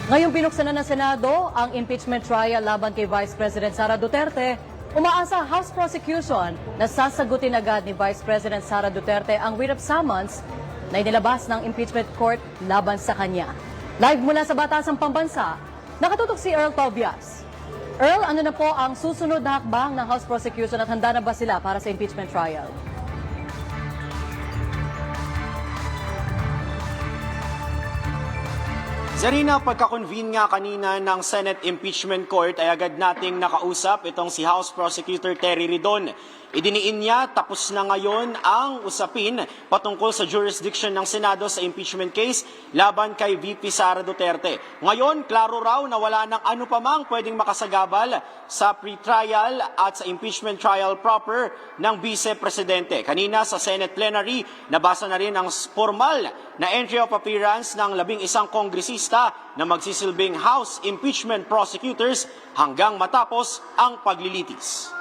Ngayong binuksan na ng Senado ang impeachment trial laban kay Vice President Sara Duterte, umaasa House Prosecution na sasagutin agad ni Vice President Sara Duterte ang writ of summons na inilabas ng impeachment court laban sa kanya. Live mula sa Batasang Pambansa, nakatutok si Earl Tobias. Earl, ano na po ang susunod na hakbang ng House Prosecution at handa na ba sila para sa impeachment trial? Zarina, pagka-convene nga kanina ng Senate Impeachment Court ay agad nating nakausap itong si House Prosecutor Terry Ridon. Idiniin niya tapos na ngayon ang usapin patungkol sa jurisdiction ng Senado sa impeachment case laban kay VP Sara Duterte. Ngayon, klaro raw na wala nang ano pa mang pwedeng makasagabal sa pre-trial at sa impeachment trial proper ng Vice Presidente. Kanina sa Senate plenary, nabasa na rin ang formal na entry of appearance ng 11 kongresista na magsisilbing House Impeachment Prosecutors hanggang matapos ang paglilitis.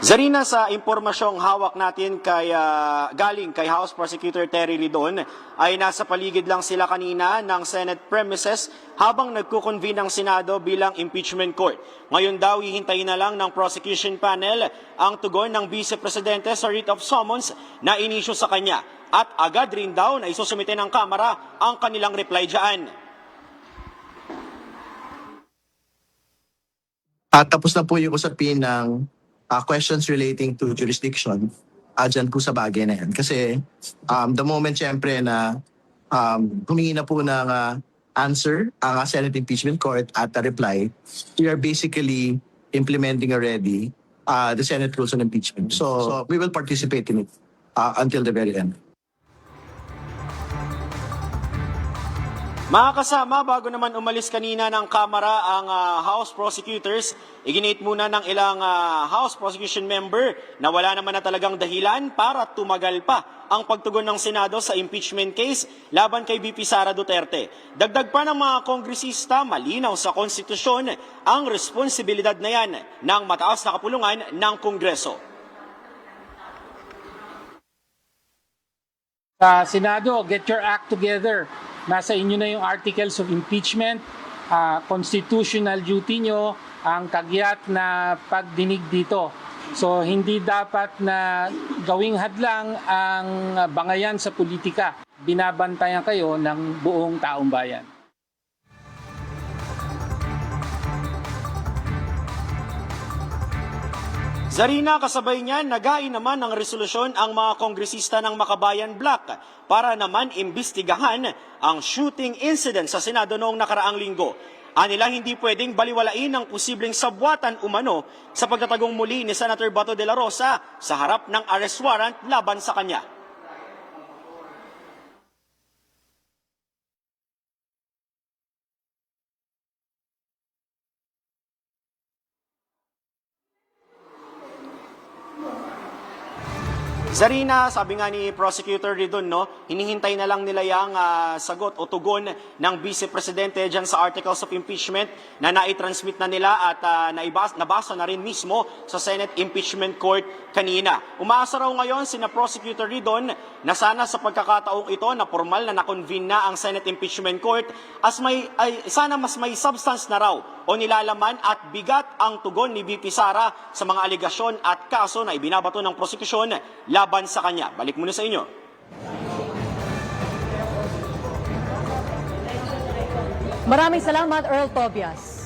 Zarina, sa impormasyong hawak natin galing kay House Prosecutor Terry Ridon ay nasa paligid lang sila kanina ng Senate premises habang nagkukonvene ang Senado bilang impeachment court. Ngayon daw hihintayin na lang ng prosecution panel ang tugon ng Vice Presidente sa writ of summons na inisyu sa kanya at agad rin daw na isusumite ng Kamara ang kanilang reply dyan. At tapos na po yung usapin ng questions relating to jurisdiction dyan po sa bagay na yan. Kasi the moment syempre na humingi na po ng answer ang Senate Impeachment Court at a reply, we are basically implementing already the Senate Rules on Impeachment. So we will participate in it until the very end. Mga kasama, bago naman umalis kanina ng Kamara ang House Prosecutors, iginit muna ng ilang House Prosecution member na wala naman na talagang dahilan para tumagal pa ang pagtugon ng Senado sa impeachment case laban kay VP Sara Duterte. Dagdag pa ng mga kongresista, malinaw sa konstitusyon ang responsibilidad na yan ng mataas na kapulungan ng Kongreso. Senado, get your act together. Nasa inyo na yung articles of impeachment, constitutional duty nyo, ang kagyat na pagdinig dito. So hindi dapat na gawing hadlang ang bangayan sa politika. Binabantayan kayo ng buong taong bayan. Zarina, kasabay niyan, nagain naman ng resolusyon ang mga kongresista ng Makabayan Bloc para naman imbestigahan ang shooting incident sa Senado noong nakaraang linggo. Anila hindi pwedeng baliwalain ang posibleng sabwatan umano sa pagtatagong muli ni Senator Bato de la Rosa sa harap ng arrest warrant laban sa kanya. Zarina, sabi nga ni Prosecutor Ridon, hinihintay na lang nila yung sagot o tugon ng Vice Presidente dyan sa Articles of Impeachment na naitransmit na nila at nabasa na rin mismo sa Senate Impeachment Court kanina. Umaasa raw ngayon sina Prosecutor Ridon na sana sa pagkakataong ito na formal na nakonvene na ang Senate Impeachment Court sana mas may substance na raw o nilalaman at bigat ang tugon ni VP Sara sa mga aligasyon at kaso na ibinabato ng prosekusyon laban sa kanya. Balik muna sa inyo. Maraming salamat, Earl Tobias.